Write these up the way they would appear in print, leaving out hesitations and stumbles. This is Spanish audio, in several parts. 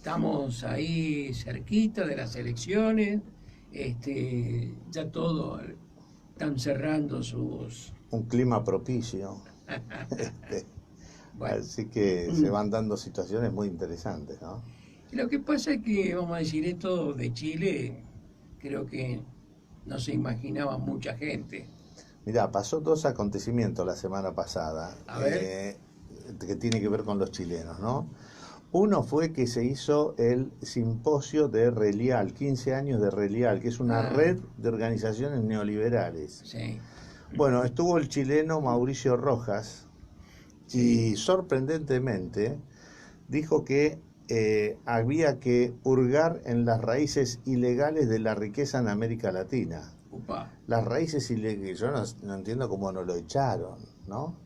Estamos ahí cerquita de las elecciones, ya todo están cerrando sus... Un clima propicio. Este, Bueno, Así que se van dando situaciones muy interesantes, ¿no? lo que pasa es que, vamos a decir, esto de Chile, creo que no se imaginaba mucha gente. Mirá, pasó dos acontecimientos la semana pasada A ver, que tiene que ver con los chilenos, ¿no? Uno fue que se hizo el simposio de Relial, 15 años de Relial, que es una ah, red de organizaciones neoliberales. sí, Bueno, estuvo el chileno Mauricio Rojas sí, y sorprendentemente dijo que había que hurgar en las raíces ilegales de la riqueza en América Latina. upa, Las raíces ilegales, yo no entiendo cómo no lo echaron, ¿no?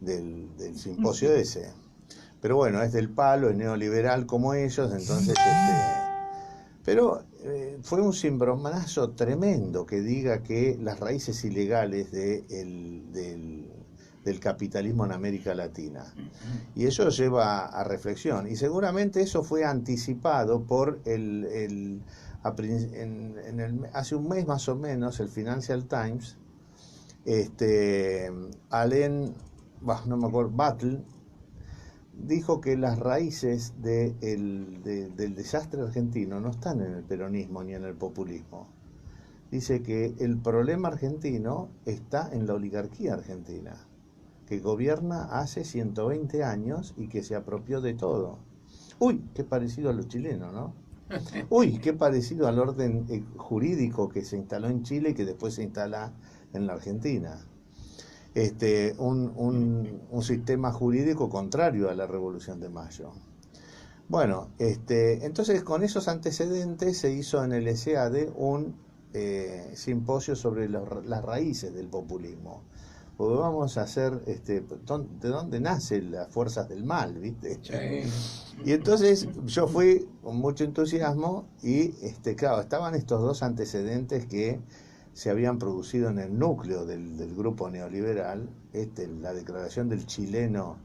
Del simposio ese. Pero bueno, es del palo, es neoliberal como ellos, entonces pero fue un cimbronazo tremendo que diga que las raíces ilegales del capitalismo en América Latina. Y eso lleva a reflexión. Y seguramente eso fue anticipado por hace un mes más o menos, el Financial Times, Alain, no me acuerdo, Battle, dijo que las raíces del desastre argentino no están en el peronismo ni en el populismo. Dice que el problema argentino está en la oligarquía argentina, que gobierna hace 120 años y que se apropió de todo. Uy, qué parecido a los chilenos, ¿no? Uy, qué parecido al orden jurídico que se instaló en Chile y que después se instala en la Argentina. Un sistema jurídico contrario a la Revolución de Mayo. Bueno, entonces con esos antecedentes se hizo en el SEADE un simposio sobre las raíces del populismo. Porque vamos a hacer, de dónde nacen las fuerzas del mal, ¿viste? sí. Y entonces yo fui con mucho entusiasmo y, claro, estaban estos dos antecedentes que se habían producido en el núcleo del grupo neoliberal, la declaración del chileno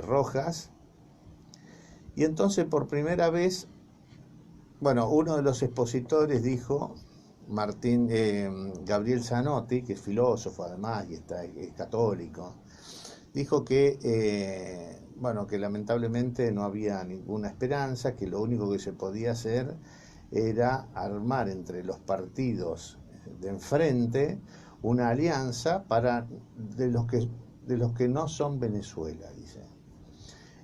Rojas, y entonces por primera vez, bueno, uno de los expositores dijo, Gabriel Zanotti, que es filósofo además y es católico, dijo que, bueno, que lamentablemente no había ninguna esperanza, que lo único que se podía hacer era armar entre los partidos de enfrente una alianza de los que no son Venezuela, dice.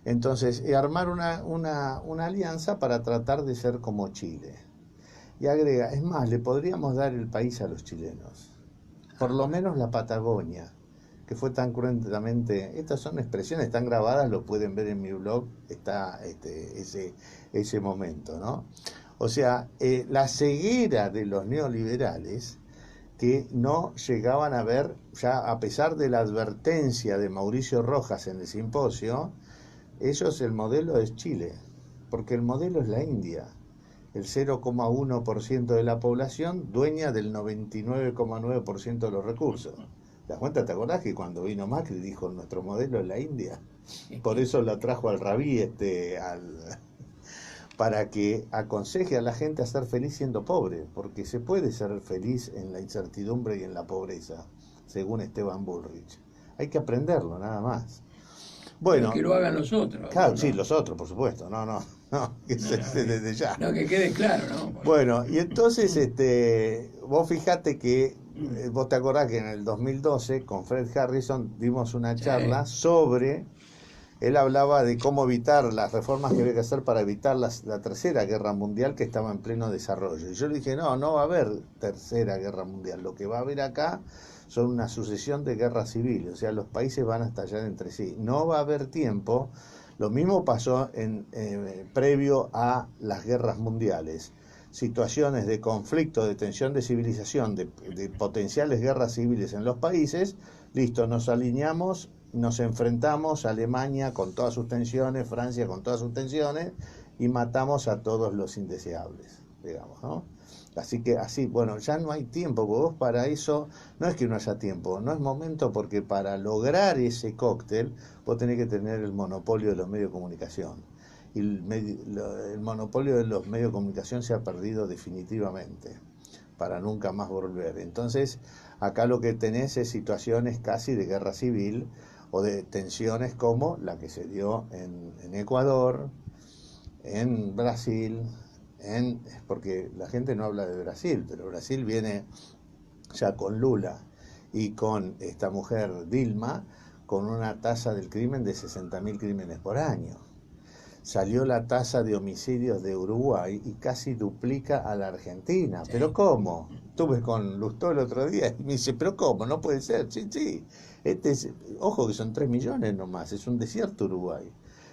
Entonces, armar una alianza para tratar de ser como Chile. Y agrega, es más, le podríamos dar el país a los chilenos, por Ah, lo bueno. menos la Patagonia, que fue tan cruentamente, estas son expresiones tan grabadas, lo pueden ver en mi blog, está ese momento, ¿no? O sea, la ceguera de los neoliberales que no llegaban a ver, ya a pesar de la advertencia de Mauricio Rojas en el simposio, ellos el modelo es Chile, porque el modelo es la India, el 0,1% de la población dueña del 99,9% de los recursos. ¿Te das cuenta? ¿Te acordás que cuando vino Macri dijo nuestro modelo es la India? Por eso la trajo al Rabí para que aconseje a la gente a ser feliz siendo pobre, porque se puede ser feliz en la incertidumbre y en la pobreza, según Esteban Bullrich. Hay que aprenderlo, nada más. Pero Bueno, que lo hagan los otros, claro, sí, ¿no? los otros, por supuesto, no, que No, no, desde ya. no, que quede claro, ¿no? Bueno, y entonces, vos fijate que, vos te acordás que en el 2012 con Fred Harrison dimos una Sí, charla sobre, él hablaba de cómo evitar las reformas que había que hacer para evitar la tercera guerra mundial que estaba en pleno desarrollo. Y yo le dije, no va a haber tercera guerra mundial, lo que va a haber acá son una sucesión de guerras civiles, o sea, los países van a estallar entre sí. No va a haber tiempo. Lo mismo pasó previo a las guerras mundiales. Situaciones de conflicto, de tensión de civilización, de potenciales guerras civiles en los países, listo, nos alineamos, nos enfrentamos a Alemania con todas sus tensiones, Francia con todas sus tensiones, y matamos a todos los indeseables, digamos, ¿no? Así que así, bueno, ya no hay tiempo, porque vos para eso, no es que no haya tiempo, no es momento, porque para lograr ese cóctel vos tenés que tener el monopolio de los medios de comunicación. y el monopolio de los medios de comunicación se ha perdido definitivamente, para nunca más volver. Entonces, acá lo que tenés es situaciones casi de guerra civil o de tensiones como la que se dio en Ecuador, en Brasil, porque la gente no habla de Brasil, pero Brasil viene ya con Lula y con esta mujer Dilma, con una tasa del crimen de 60.000 crímenes por año. Salió la tasa de homicidios de Uruguay y casi duplica a la Argentina. Sí. ¿Pero cómo? Estuve con Lustó el otro día y me dice, ¿pero cómo? No puede ser. Sí, sí. Ojo que son 3 millones nomás, es un desierto Uruguay.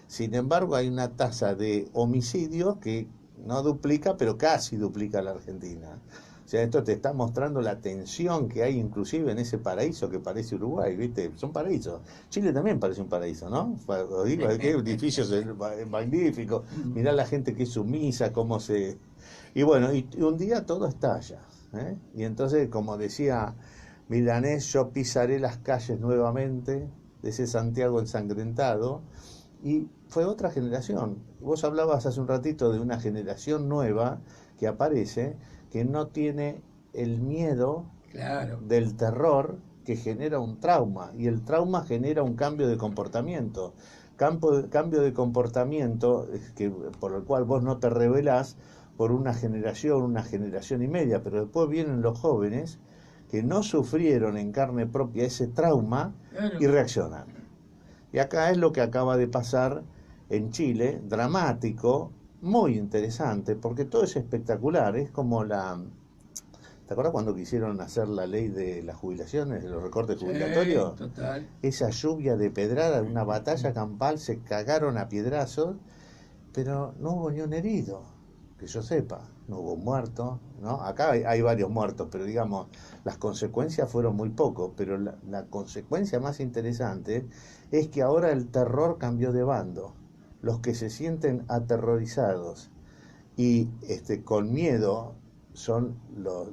Sin embargo, hay una tasa de homicidios que no duplica, pero casi duplica a la Argentina. O sea, esto te está mostrando la tensión que hay inclusive en ese paraíso que parece Uruguay, ¿viste? Son paraísos. Chile también parece un paraíso, ¿no? Os digo, qué edificios magníficos. Mirá la gente que es sumisa, cómo se... Y bueno, y un día todo estalla, ¿eh? Y entonces, como decía Milanés, yo pisaré las calles nuevamente de ese Santiago ensangrentado. Y fue otra generación. Vos hablabas hace un ratito de una generación nueva que aparece, que no tiene el miedo Claro. del terror que genera un trauma, y el trauma genera un cambio de comportamiento. Cambio de comportamiento por el cual vos no te rebelás por una generación y media, pero después vienen los jóvenes que no sufrieron en carne propia ese trauma Claro. y reaccionan. Y acá es lo que acaba de pasar en Chile, dramático, muy interesante, porque todo es espectacular, es como ¿te acuerdas cuando quisieron hacer la ley de las jubilaciones, de los recortes jubilatorios? Total. Esa lluvia de pedrada, una batalla campal, se cagaron a piedrazos, pero no hubo ni un herido, que yo sepa, no hubo muertos, ¿no? Acá hay varios muertos, pero digamos, las consecuencias fueron muy pocos, pero la consecuencia más interesante es que ahora el terror cambió de bando. Los que se sienten aterrorizados y con miedo son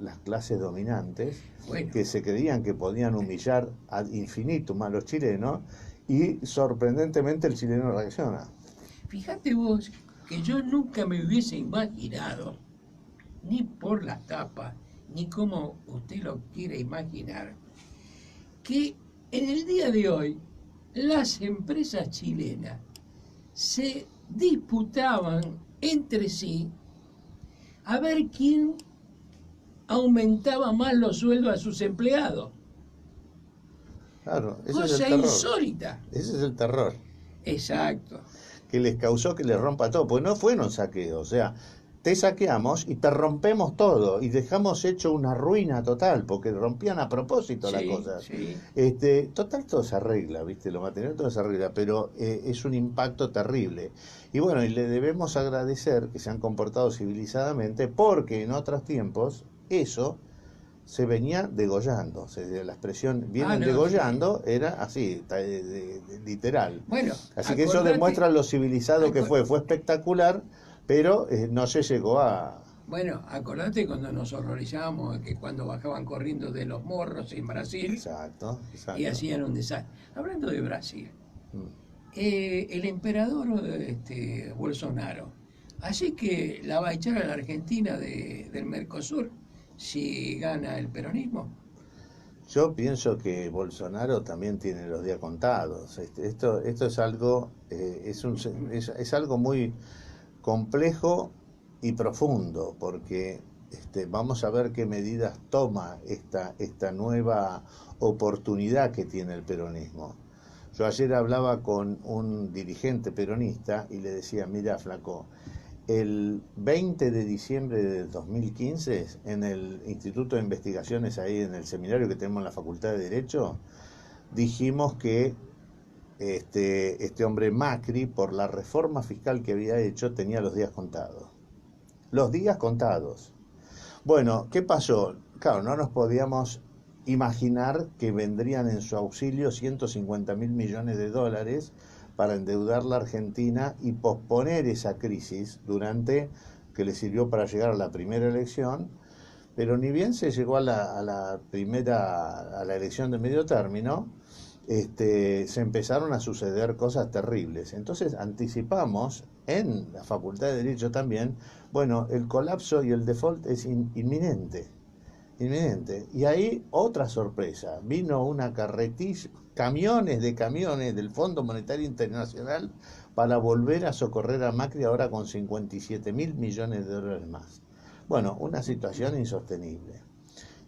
las clases dominantes, Bueno, que se creían que podían humillar ad infinitum a los chilenos, y sorprendentemente el chileno reacciona. fíjate vos que yo nunca me hubiese imaginado, ni por la tapa, ni como usted lo quiere imaginar, que en el día de hoy las empresas chilenas se disputaban entre sí a ver quién aumentaba más los sueldos a sus empleados. Claro, ese es el Cosa terror. insólita. Ese es el terror Exacto. que les causó que les rompa todo, pues no fueron saqueos, o sea, te saqueamos y te rompemos todo y dejamos hecho una ruina total, porque rompían a propósito las Sí, cosas. sí. Total todo se arregla, ¿viste? Lo material todo se arregla, pero es un impacto terrible. Y bueno, y le debemos agradecer que se han comportado civilizadamente, porque en otros tiempos eso se venía degollando, o sea, la expresión vienen No, degollando era así, literal. Bueno, Así que eso acordate- demuestra lo civilizado que acor- fue espectacular, pero no se llegó a... Bueno, acordate cuando nos horrorizábamos que cuando bajaban corriendo de los morros en Brasil Exacto, exacto. y hacían un desastre. Hablando de Brasil, Mm. el emperador Bolsonaro, así que la va a echar a la Argentina del Mercosur si gana el peronismo. Yo pienso que Bolsonaro también tiene los días contados. Esto es algo, es algo muy complejo y profundo, porque vamos a ver qué medidas toma esta nueva oportunidad que tiene el peronismo. Yo ayer hablaba con un dirigente peronista y le decía, mira, flaco, el 20 de diciembre del 2015, en el Instituto de Investigaciones, ahí en el seminario que tenemos en la Facultad de Derecho, dijimos que este hombre Macri, por la reforma fiscal que había hecho, tenía los días contados. Los días contados. Bueno, ¿qué pasó? Claro, no nos podíamos imaginar que vendrían en su auxilio 150.000 millones de dólares para endeudar la Argentina y posponer esa crisis que le sirvió para llegar a la primera elección, pero ni bien se llegó a la elección de medio término, se empezaron a suceder cosas terribles. Entonces anticipamos en la Facultad de Derecho también, bueno, el colapso y el default es inminente, inminente. Y ahí otra sorpresa, vino una carretilla, camiones del Fondo Monetario Internacional para volver a socorrer a Macri ahora con 57.000 millones de dólares más. Bueno, una situación insostenible.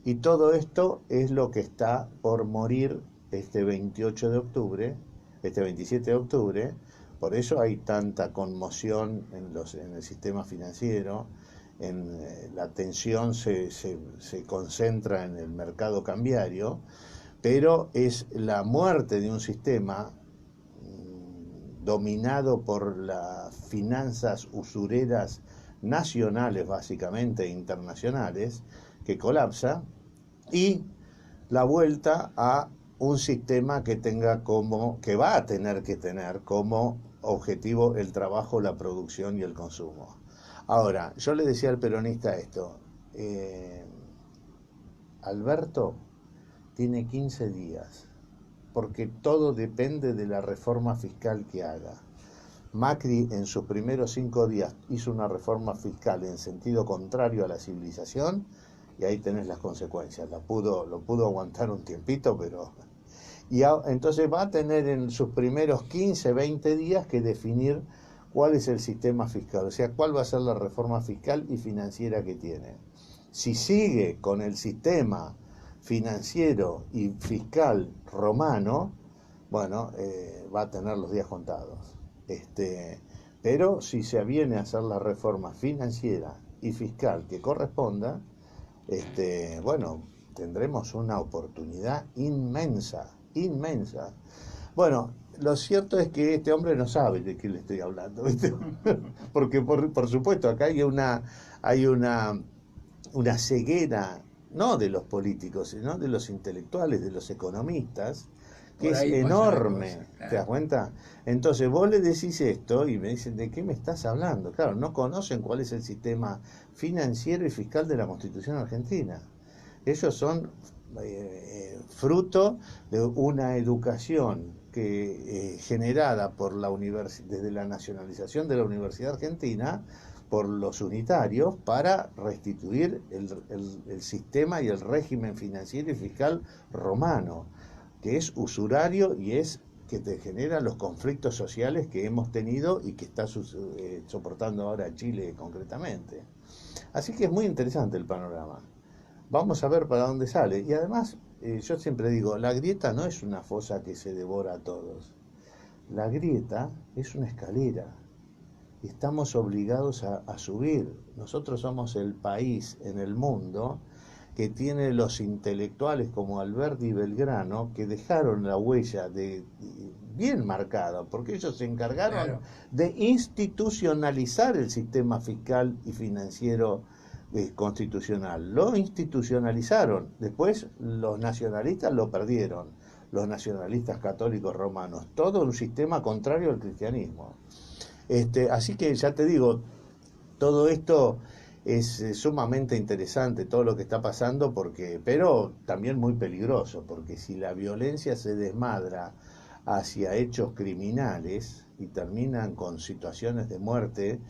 Y todo esto es lo que está por morir este 28 de octubre, este 27 de octubre. Por eso hay tanta conmoción en el sistema financiero, la atención se concentra en el mercado cambiario, pero es la muerte de un sistema dominado por las finanzas usureras nacionales, básicamente, e internacionales, que colapsa, y la vuelta a un sistema que va a tener que tener como objetivo el trabajo, la producción y el consumo. Ahora, yo le decía al peronista esto, Alberto tiene 15 días, porque todo depende de la reforma fiscal que haga. Macri en sus primeros 5 días hizo una reforma fiscal en sentido contrario a la civilización, y ahí tenés las consecuencias. Lo pudo aguantar un tiempito, pero... entonces va a tener en sus primeros 15, 20 días que definir cuál es el sistema fiscal, o sea, cuál va a ser la reforma fiscal y financiera que tiene. Si sigue con el sistema financiero y fiscal romano, bueno, va a tener los días contados. Pero si se aviene a hacer la reforma financiera y fiscal que corresponda, bueno, tendremos una oportunidad inmensa, inmensa. Bueno, lo cierto es que este hombre no sabe de qué le estoy hablando, ¿viste? Porque por supuesto acá hay una ceguera, no de los políticos, sino de los intelectuales, de los economistas, que es enorme, cosa, claro. ¿Te das cuenta? Entonces vos le decís esto y me dicen, ¿de qué me estás hablando? Claro, no conocen cuál es el sistema financiero y fiscal de la Constitución argentina. Ellos son fruto de una educación generada por desde la nacionalización de la Universidad Argentina por los unitarios para restituir el sistema y el régimen financiero y fiscal romano, que es usurario y es que te genera los conflictos sociales que hemos tenido y que está soportando ahora Chile concretamente. Así que es muy interesante el panorama. Vamos a ver para dónde sale. Y además, yo siempre digo, la grieta no es una fosa que se devora a todos. La grieta es una escalera. Estamos obligados a subir. Nosotros somos el país en el mundo que tiene los intelectuales como Alberti y Belgrano, que dejaron la huella bien marcada, porque ellos se encargaron, claro, de institucionalizar el sistema fiscal y financiero constitucional. Lo institucionalizaron. Después los nacionalistas lo perdieron, los nacionalistas católicos romanos. Todo un sistema contrario al cristianismo. Así que ya te digo, todo esto es sumamente interesante, todo lo que está pasando, pero también muy peligroso, porque si la violencia se desmadra hacia hechos criminales y terminan con situaciones de muerte,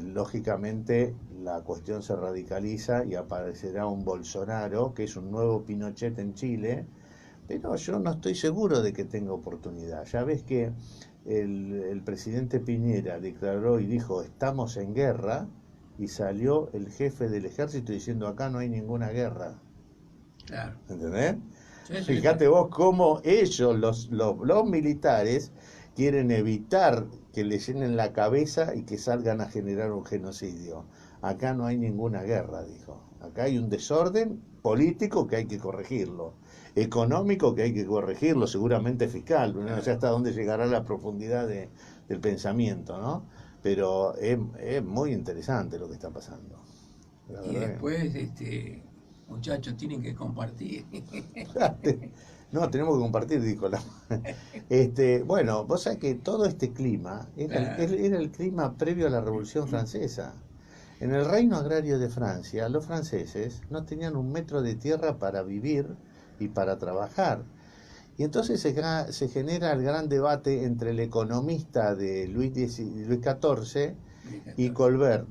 lógicamente la cuestión se radicaliza y aparecerá un Bolsonaro, que es un nuevo Pinochet en Chile, pero yo no estoy seguro de que tenga oportunidad. Ya ves que el presidente Piñera declaró y dijo, estamos en guerra, y salió el jefe del ejército diciendo, acá no hay ninguna guerra. Claro. ¿Entendés? Sí, Fíjate vos cómo ellos, los militares, quieren evitar que le llenen la cabeza y que salgan a generar un genocidio. Acá no hay ninguna guerra, dijo. Acá hay un desorden político que hay que corregirlo, económico que hay que corregirlo, seguramente fiscal. No sé hasta dónde llegará la profundidad del pensamiento, ¿no? Pero es muy interesante lo que está pasando. Y después, muchachos, tienen que compartir. No, tenemos que compartir, dijo la... Bueno, vos sabés que todo este clima era el clima previo a la Revolución Francesa. En el reino agrario de Francia, los franceses no tenían un metro de tierra para vivir y para trabajar. Y entonces se genera el gran debate entre el economista de Luis XIV y Colbert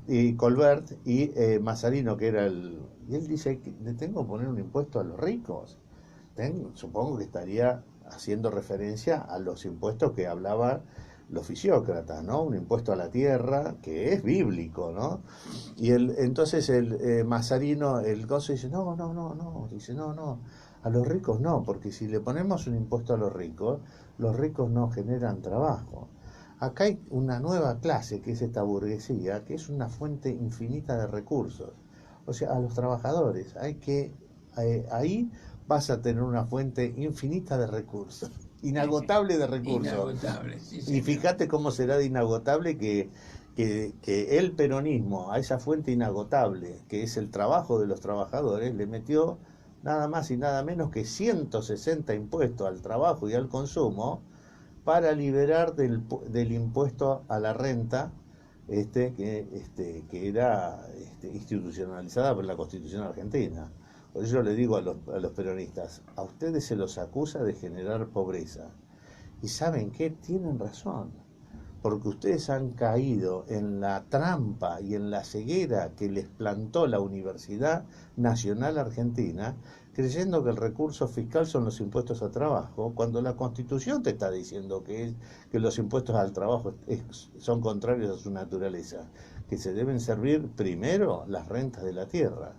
y Mazarino, que era el... Y él dice, ¿le tengo que poner un impuesto a los ricos? Supongo que estaría haciendo referencia a los impuestos que hablaban los fisiócratas, ¿no? Un impuesto a la tierra, que es bíblico, ¿no? Y entonces el Mazarino, el gozo dice, no, dice, no, a los ricos no, porque si le ponemos un impuesto a los ricos no generan trabajo. Acá hay una nueva clase, que es esta burguesía, que es una fuente infinita de recursos. O sea, a los trabajadores ahí vas a tener una fuente infinita de recursos, inagotable de recursos. Inagotable, sí, y fíjate cómo será de inagotable que el peronismo, a esa fuente inagotable, que es el trabajo de los trabajadores, le metió nada más y nada menos que 160 impuestos al trabajo y al consumo para liberar del impuesto a la renta, que era institucionalizada por la Constitución Argentina. Por eso yo le digo a los peronistas, a ustedes se los acusa de generar pobreza. ¿Y saben qué? Tienen razón, porque ustedes han caído en la trampa y en la ceguera que les plantó la Universidad Nacional Argentina, creyendo que el recurso fiscal son los impuestos al trabajo, cuando la Constitución te está diciendo que los impuestos al trabajo son contrarios a su naturaleza, que se deben servir primero las rentas de la tierra.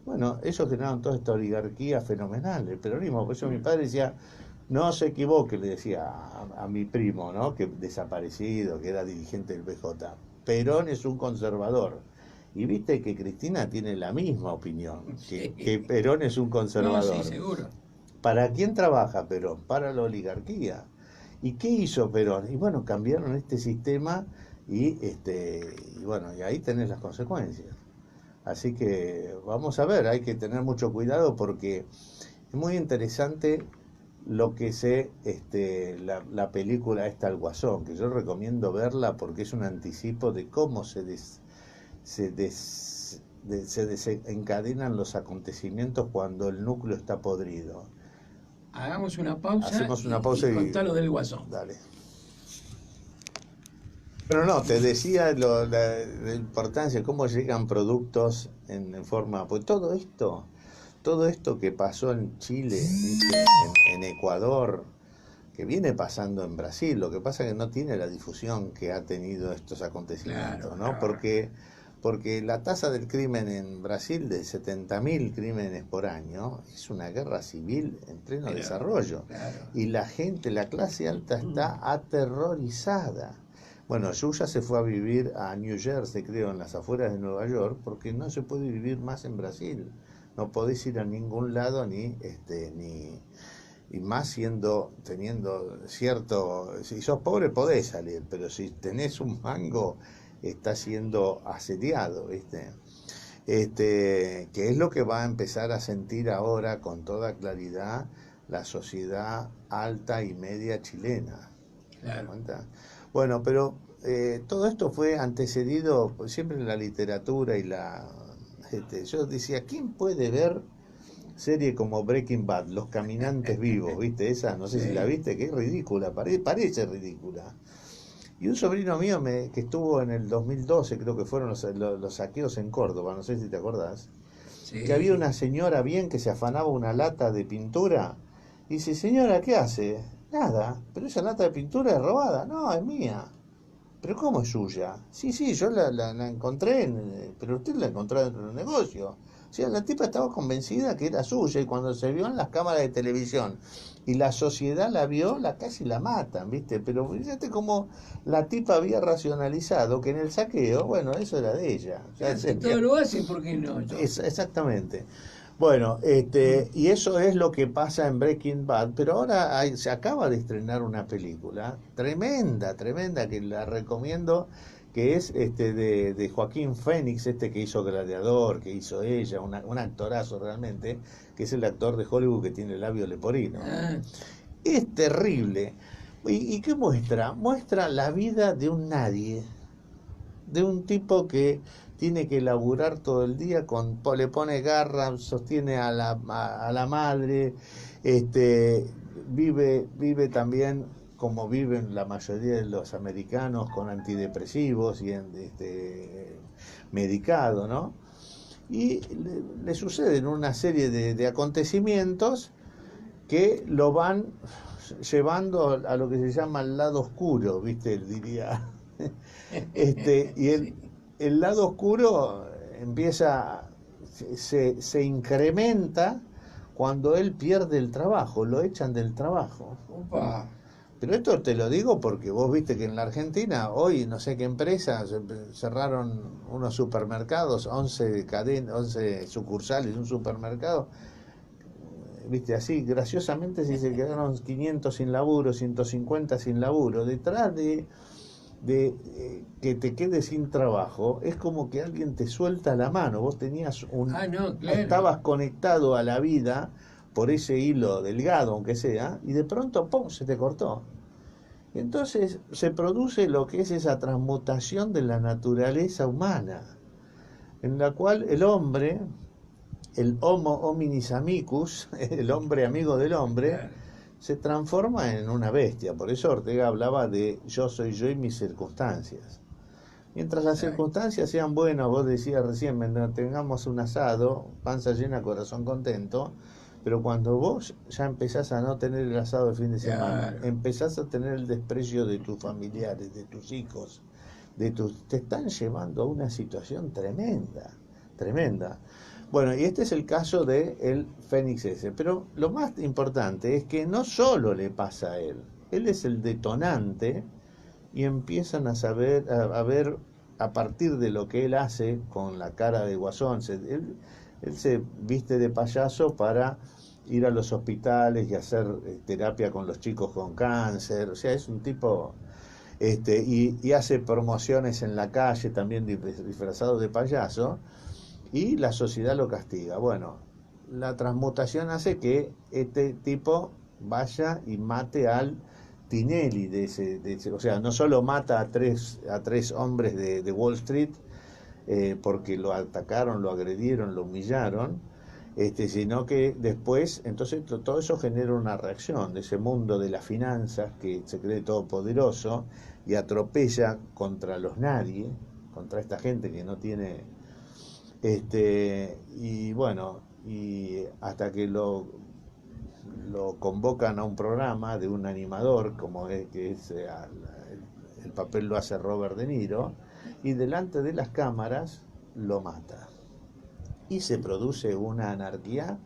Bueno, ellos generaron toda esta oligarquía fenomenal, el peronismo. Por eso mi padre decía, no se equivoque, le decía a mi primo, ¿no? Que desaparecido, que era dirigente del PJ. Perón es un conservador. Y viste que Cristina tiene la misma opinión, que Perón es un conservador. No, sí, seguro. ¿Para quién trabaja Perón? Para la oligarquía. ¿Y qué hizo Perón? Y bueno, cambiaron este sistema y bueno, y ahí tenés las consecuencias. Así que vamos a ver, hay que tener mucho cuidado porque es muy interesante lo que la película esta El Guasón, que yo recomiendo verla porque es un anticipo de cómo se desencadenan los acontecimientos cuando el núcleo está podrido. Hagamos una pausa. Hacemos una pausa y contá lo del Guasón. Dale. Pero no, te decía la importancia, cómo llegan productos en forma... Pues todo esto que pasó en Chile, ¿viste? En Ecuador, que viene pasando en Brasil, lo que pasa es que no tiene la difusión que ha tenido estos acontecimientos, ¿no? Porque la tasa del crimen en Brasil, de 70.000 crímenes por año, es una guerra civil en pleno desarrollo. Y la gente, la clase alta está aterrorizada. Bueno, Yuya se fue a vivir a New Jersey, creo, en las afueras de Nueva York, porque no se puede vivir más en Brasil. No podés ir a ningún lado y más teniendo cierto... Si sos pobre podés salir, pero si tenés un mango, estás siendo asediado, ¿viste? Que es lo que va a empezar a sentir ahora con toda claridad la sociedad alta y media chilena. Claro. Bueno, pero todo esto fue antecedido siempre en la literatura y yo decía, ¿quién puede ver serie como Breaking Bad, Los Caminantes Vivos? ¿Viste esa? No sé si la viste, que es ridícula, parece ridícula. Y un sobrino mío que estuvo en el 2012, creo que fueron los saqueos en Córdoba, no sé si te acordás, que había una señora que se afanaba una lata de pintura, y dice, señora, ¿qué hace? Nada, pero esa lata de pintura es robada. No, es mía. ¿Pero cómo es suya? Sí, yo la encontré, pero usted la encontró dentro del negocio. O sea, la tipa estaba convencida que era suya y cuando se vio en las cámaras de televisión y la sociedad la vio, casi la matan, ¿viste? Pero fíjate cómo la tipa había racionalizado que en el saqueo, bueno, eso era de ella. O sea, si todo lo hacen, ¿por qué no? Exactamente. Bueno, y eso es lo que pasa en Breaking Bad, pero ahora se acaba de estrenar una película tremenda, que la recomiendo, que es de Joaquín Phoenix, que hizo Gladiador, que hizo ella, un actorazo realmente, que es el actor de Hollywood que tiene el labio leporino. Es terrible. ¿Y qué muestra? Muestra la vida de un nadie, de un tipo que tiene que laburar todo el día, le pone garra, sostiene a la madre, vive también como viven la mayoría de los americanos, con antidepresivos y medicado, ¿no? Y le suceden una serie de acontecimientos que lo van llevando a lo que se llama el lado oscuro, ¿viste? Diría. Y el lado oscuro empieza, se incrementa cuando él pierde el trabajo, lo echan del trabajo. Opa. Pero esto te lo digo porque vos viste que en la Argentina, hoy no sé qué empresa, cerraron unos supermercados, 11 cadenas, 11 sucursales de un supermercado, viste, así, graciosamente se quedaron 500 sin laburo, 150 sin laburo. Detrás de que te quedes sin trabajo, es como que alguien te suelta la mano. Vos tenías No, claro. estabas conectado a la vida por ese hilo delgado, aunque sea, y de pronto, ¡pum!, se te cortó. Entonces se produce lo que es esa transmutación de la naturaleza humana, en la cual el hombre, el Homo hominis amicus, el hombre amigo del hombre, Claro. se transforma en una bestia. Por eso Ortega hablaba de yo soy yo y mis circunstancias. Mientras las Exacto. circunstancias sean buenas, vos decías recién, mientras tengamos un asado, panza llena, corazón contento, pero cuando vos ya empezás a no tener el asado el fin de semana, Claro. empezás a tener el desprecio de tus familiares, de tus hijos, te están llevando a una situación tremenda, tremenda. Bueno, y este es el caso de el Fénix ese, pero lo más importante es que no solo le pasa a él es el detonante y empiezan a saber, a ver a partir de lo que él hace con la cara de guasón. Él se viste de payaso para ir a los hospitales y hacer terapia con los chicos con cáncer. O sea, es un tipo, y hace promociones en la calle también disfrazado de payaso, y la sociedad lo castiga. Bueno, la transmutación hace que este tipo vaya y mate al Tinelli o sea, no solo mata a tres hombres de Wall Street, porque lo atacaron, lo agredieron, lo humillaron, sino que después, entonces todo eso genera una reacción de ese mundo de las finanzas que se cree todopoderoso y atropella contra los nadie, contra esta gente que no tiene, y bueno, y hasta que lo convocan a un programa de un animador, como es que es el papel lo hace Robert De Niro, y delante de las cámaras lo mata. Y se produce una anarquía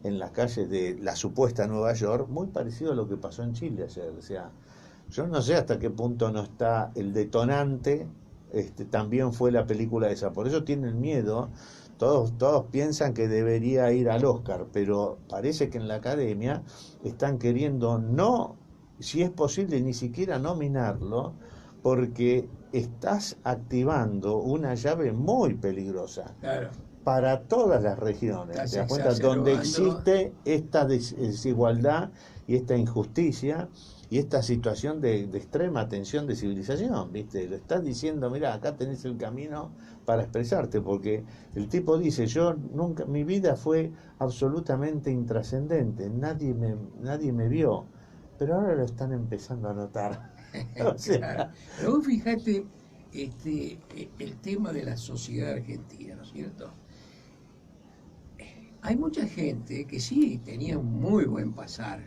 en las calles de la supuesta Nueva York, muy parecido a lo que pasó en Chile ayer. O sea, yo no sé hasta qué punto no está el detonante, también fue la película esa. Por eso tienen miedo. Todos piensan que debería ir al Oscar, pero parece que en la academia están queriendo no, si es posible, ni siquiera nominarlo, porque estás activando una llave muy peligrosa. Claro. Para todas las regiones, Estás ¿te das cuenta? Donde existe esta desigualdad y esta injusticia y esta situación de extrema tensión de civilización, ¿viste? Lo estás diciendo, mira, acá tenés el camino para expresarte, porque el tipo dice, yo nunca, mi vida fue absolutamente intrascendente, nadie me vio, pero ahora lo están empezando a notar. O sea, Claro. Pero vos fijate el tema de la sociedad argentina, ¿no es cierto? Hay mucha gente que sí tenía un muy buen pasar,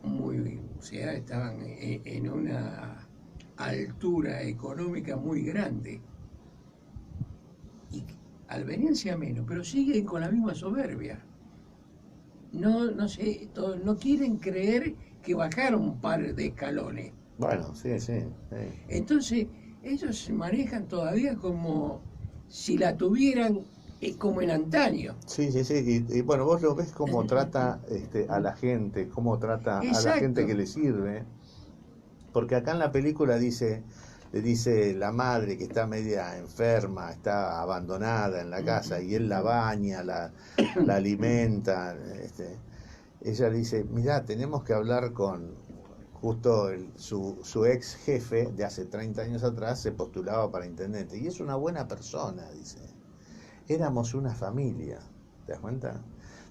o sea, estaban en una altura económica muy grande y al venirse a menos, pero siguen con la misma soberbia. No sé, no quieren creer que bajaron un par de escalones. bueno, sí. Entonces, ellos se manejan todavía como si la tuvieran como en antaño. Sí. Y bueno, vos lo ves cómo trata a la gente, cómo trata a la Exacto. gente que le sirve. Porque acá en la película le dice la madre que está media enferma, está abandonada en la casa, y él la baña, la alimenta. Ella le dice, mirá, tenemos que hablar con justo su ex jefe de hace 30 años atrás, se postulaba para intendente. Y es una buena persona, dice. Éramos una familia, ¿te das cuenta?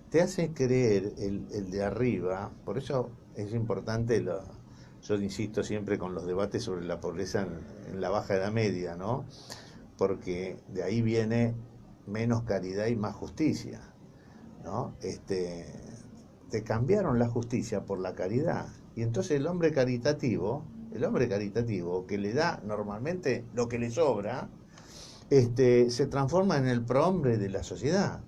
te hace creer el de arriba. Por eso es importante, yo insisto siempre con los debates sobre la pobreza en la Baja Edad Media, ¿no? Porque de ahí viene menos caridad y más justicia, ¿no? Te cambiaron la justicia por la caridad. Y entonces el hombre caritativo que le da normalmente lo que le sobra, se transforma en el prohombre de la sociedad.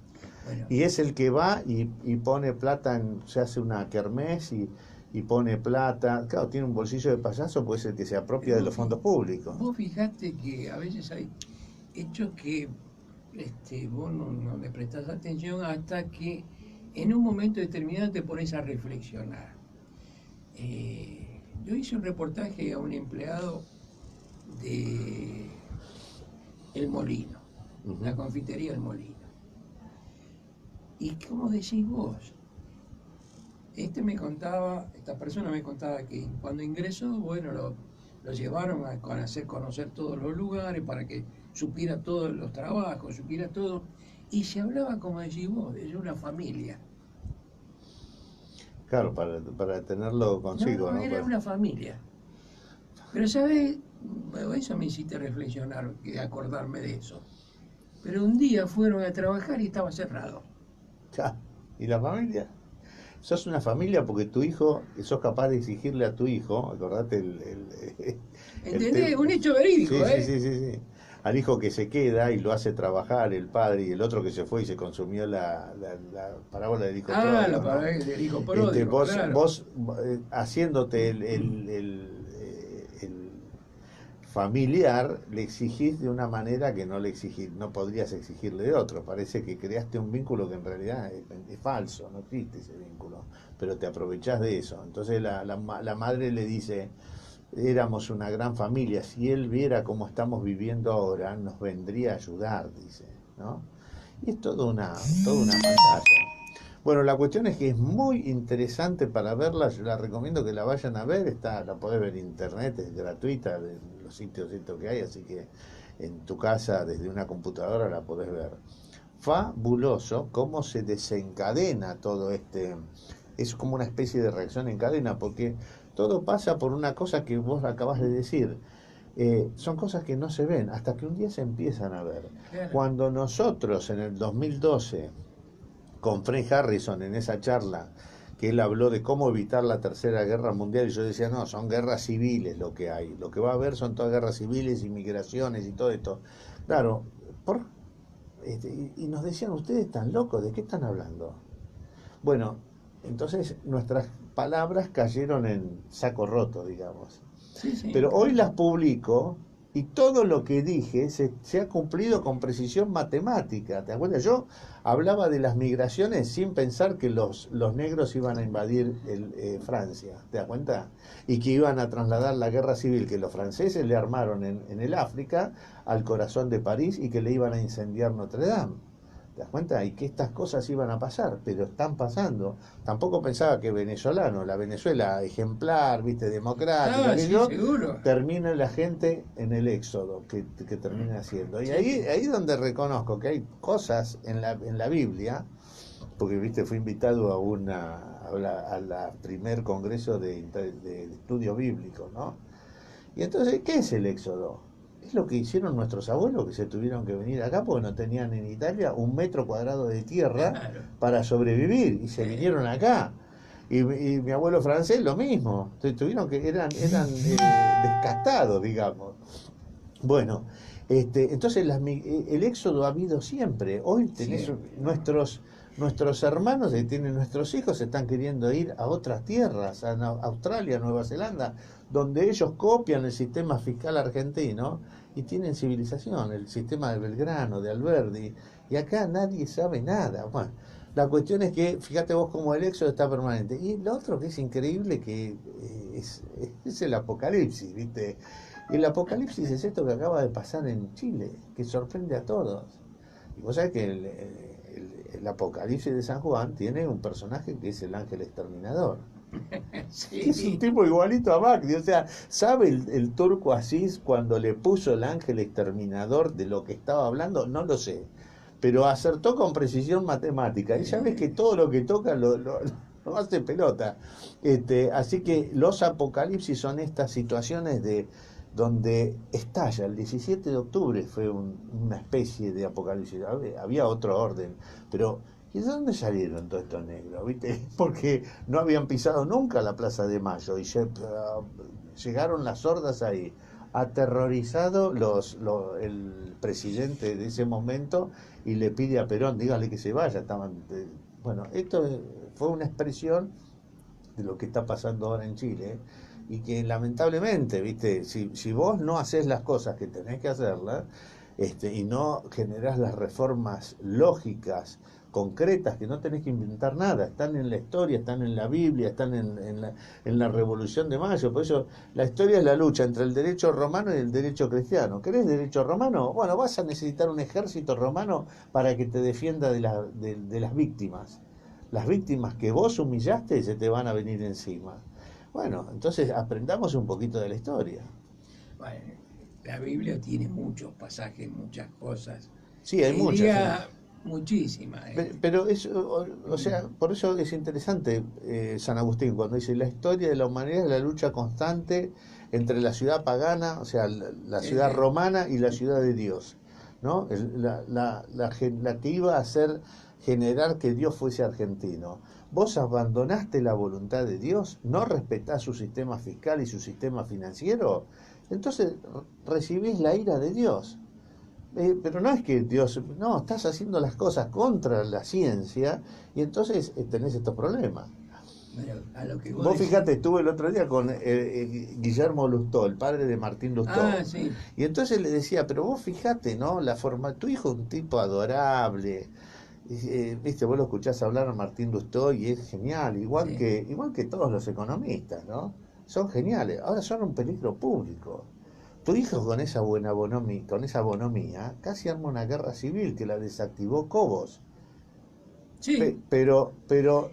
Bueno, Y es el que va y pone plata, se hace una kermés y pone plata. Claro, tiene un bolsillo de payaso, pues es el que se apropia de los fondos públicos. vos fijate que a veces hay hechos que vos no le prestás atención hasta que en un momento determinado te pones a reflexionar. Yo hice un reportaje a un empleado de El Molino, la confitería El Molino. Y como decís vos, esta persona me contaba que cuando ingresó, bueno, lo llevaron a conocer todos los lugares para que supiera todos los trabajos, supiera todo, y se hablaba, como decís vos, de una familia. Claro, para tenerlo consigo, ¿no? Era una familia. Pero, ¿sabes? Bueno, eso me hiciste reflexionar, acordarme de eso. Pero un día fueron a trabajar y estaba cerrado. Ya. ¿Y la familia? Sos una familia porque tu hijo, sos capaz de exigirle a tu hijo, acordate ¿Entendés? Un hecho verídico, sí, sí. Al hijo que se queda y lo hace trabajar el padre, y el otro que se fue y se consumió la parábola del hijo pródigo, la parábola del hijo pródigo, claro. Vos haciéndote el familiar, le exigís de una manera que no podrías exigirle de otro. Parece que creaste un vínculo que en realidad es falso, no existe ese vínculo, pero te aprovechás de eso. Entonces la madre le dice: éramos una gran familia, si él viera cómo estamos viviendo ahora, nos vendría a ayudar, dice, ¿no? Y es toda una pantalla. Bueno, la cuestión es que es muy interesante para verla, yo la recomiendo que la vayan a ver, la podés ver en internet, es gratuita, de los sitios estos que hay, así que en tu casa desde una computadora la podés ver. Fabuloso cómo se desencadena todo es como una especie de reacción en cadena, porque todo pasa por una cosa que vos acabas de decir. Son cosas que no se ven hasta que un día se empiezan a ver. Claro. Cuando nosotros en el 2012, con Fred Harrison, en esa charla, que él habló de cómo evitar la Tercera Guerra Mundial, y yo decía, no, son guerras civiles lo que hay. Lo que va a haber son todas guerras civiles, inmigraciones y todo esto. Claro, y nos decían, ustedes están locos, ¿de qué están hablando? Bueno, entonces nuestras palabras cayeron en saco roto, digamos. Sí, Pero hoy las publico y todo lo que dije se ha cumplido con precisión matemática. ¿Te das cuenta? Yo hablaba de las migraciones sin pensar que los negros iban a invadir Francia. ¿Te das cuenta? Y que iban a trasladar la guerra civil que los franceses le armaron en el África al corazón de París y que le iban a incendiar Notre Dame. ¿Te das cuenta? Y que estas cosas iban a pasar, pero están pasando. Tampoco pensaba que la Venezuela ejemplar, viste, democrática, seguro. termine la gente en el éxodo que termina haciendo. Y ahí donde reconozco que hay cosas en la Biblia, porque viste, fui invitado a la primer congreso de estudio bíblico, ¿no? Y entonces, ¿qué es el éxodo? Es lo que hicieron nuestros abuelos, que se tuvieron que venir acá porque no tenían en Italia 1 metro cuadrado de tierra para sobrevivir, y se vinieron acá. Y mi abuelo francés lo mismo, tuvieron que eran descastados, digamos. Bueno, entonces el éxodo ha habido siempre. Hoy tenés nuestros hermanos que tienen nuestros hijos están queriendo ir a otras tierras, a Australia, Nueva Zelanda, donde ellos copian el sistema fiscal argentino y tienen civilización, el sistema de Belgrano, de Alberdi, y acá nadie sabe nada. Bueno, la cuestión es que, fíjate vos cómo el éxodo está permanente. Y lo otro que es increíble, que es el apocalipsis, ¿viste? El apocalipsis es esto que acaba de pasar en Chile, que sorprende a todos. Y vos sabés que el apocalipsis de San Juan tiene un personaje que es el ángel exterminador. Sí. Es un tipo igualito a Macri, o sea, ¿sabe el turco Asís cuando le puso el ángel exterminador de lo que estaba hablando? No lo sé, pero acertó con precisión matemática. Y ya ves que todo lo que toca lo hace pelota. Así que los apocalipsis son estas situaciones de donde estalla. El 17 de octubre fue una especie de apocalipsis. Había otro orden, pero ¿y de dónde salieron todos estos negros? ¿Viste? Porque no habían pisado nunca la Plaza de Mayo y llegaron las hordas ahí. Aterrorizado el presidente de ese momento y le pide a Perón, dígale que se vaya. Bueno, esto fue una expresión de lo que está pasando ahora en Chile, y que lamentablemente, viste, si vos no haces las cosas que tenés que hacerlas, y no generás las reformas lógicas, concretas, que no tenés que inventar nada, están en la historia, están en la Biblia, están en la Revolución de Mayo. Por eso la historia es la lucha entre el derecho romano y el derecho cristiano. ¿Querés derecho romano? Bueno, vas a necesitar un ejército romano para que te defienda de las víctimas. Las víctimas que vos humillaste se te van a venir encima. Bueno, entonces aprendamos un poquito de la historia. Bueno, la Biblia tiene muchos pasajes, muchas cosas. Sí, hay muchas. Diría muchísimas. Pero eso, o sea, por eso es interesante San Agustín cuando dice: la historia de la humanidad es la lucha constante entre la ciudad pagana, o sea, la ciudad romana, y la ciudad de Dios, ¿no? La que iba a generar que Dios fuese argentino. Vos abandonaste la voluntad de Dios, no respetás su sistema fiscal y su sistema financiero, entonces recibís la ira de Dios. Pero no es que Dios, no, estás haciendo las cosas contra la ciencia y entonces tenés estos problemas. Bueno, a lo que vos fijate, estuve el otro día con Guillermo Lustó, el padre de Martín Lustó. Sí. Y entonces le decía, pero vos fijate, ¿no? Tu hijo es un tipo adorable. Viste, vos lo escuchás hablar a Martín Lustó y es genial, igual que todos los economistas, ¿no? Son geniales. Ahora son un peligro público. Tu hijo con esa bonomía, casi arma una guerra civil que la desactivó Cobos. Sí. Pero,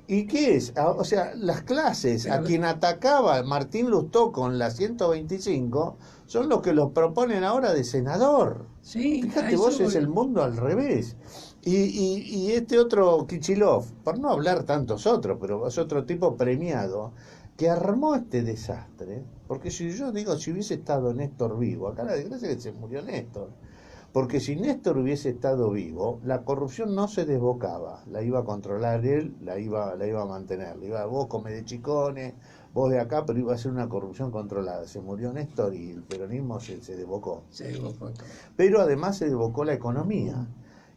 ¿y qué es? O sea, las clases a quien atacaba Martín Lustó con la 125 son los que los proponen ahora de senador. Sí, fíjate vos, es el mundo al revés. Y este otro Kichilov, por no hablar tantos otros, pero es otro tipo premiado, que armó este desastre. Porque si hubiese estado Néstor vivo, acá la desgracia es que se murió Néstor. Porque si Néstor hubiese estado vivo, la corrupción no se desbocaba, la iba a controlar él, la iba a mantener. Vos come de chicones, vos de acá, pero iba a ser una corrupción controlada. Se murió Néstor y el peronismo se desbocó. Pero además se desbocó la economía.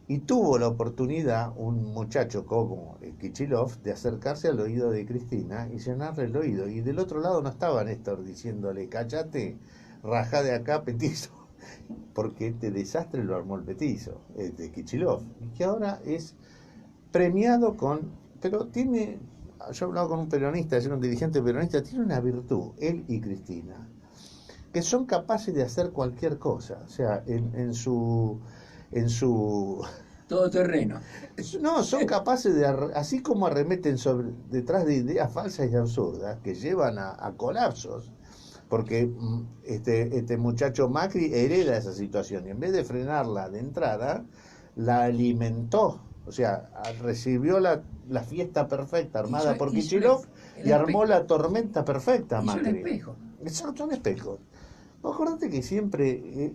Y tuvo la oportunidad un muchacho como Kichilov de acercarse al oído de Cristina y llenarle el oído. Y del otro lado no estaba Néstor diciéndole: cállate, rajá de acá, petizo. Porque este desastre lo armó el petizo, de Kichilov, y que ahora es premiado pero tiene, yo he hablado con un peronista, es un dirigente peronista, tiene una virtud, él y Cristina, que son capaces de hacer cualquier cosa, o sea, en su todoterreno. No, son capaces de, así como arremeten detrás de ideas falsas y absurdas que llevan a colapsos. Porque este muchacho Macri hereda esa situación y en vez de frenarla de entrada, la alimentó. O sea, recibió la fiesta perfecta armada por Kichilov y armó la tormenta perfecta Macri. Son espejos. Vos acordate que siempre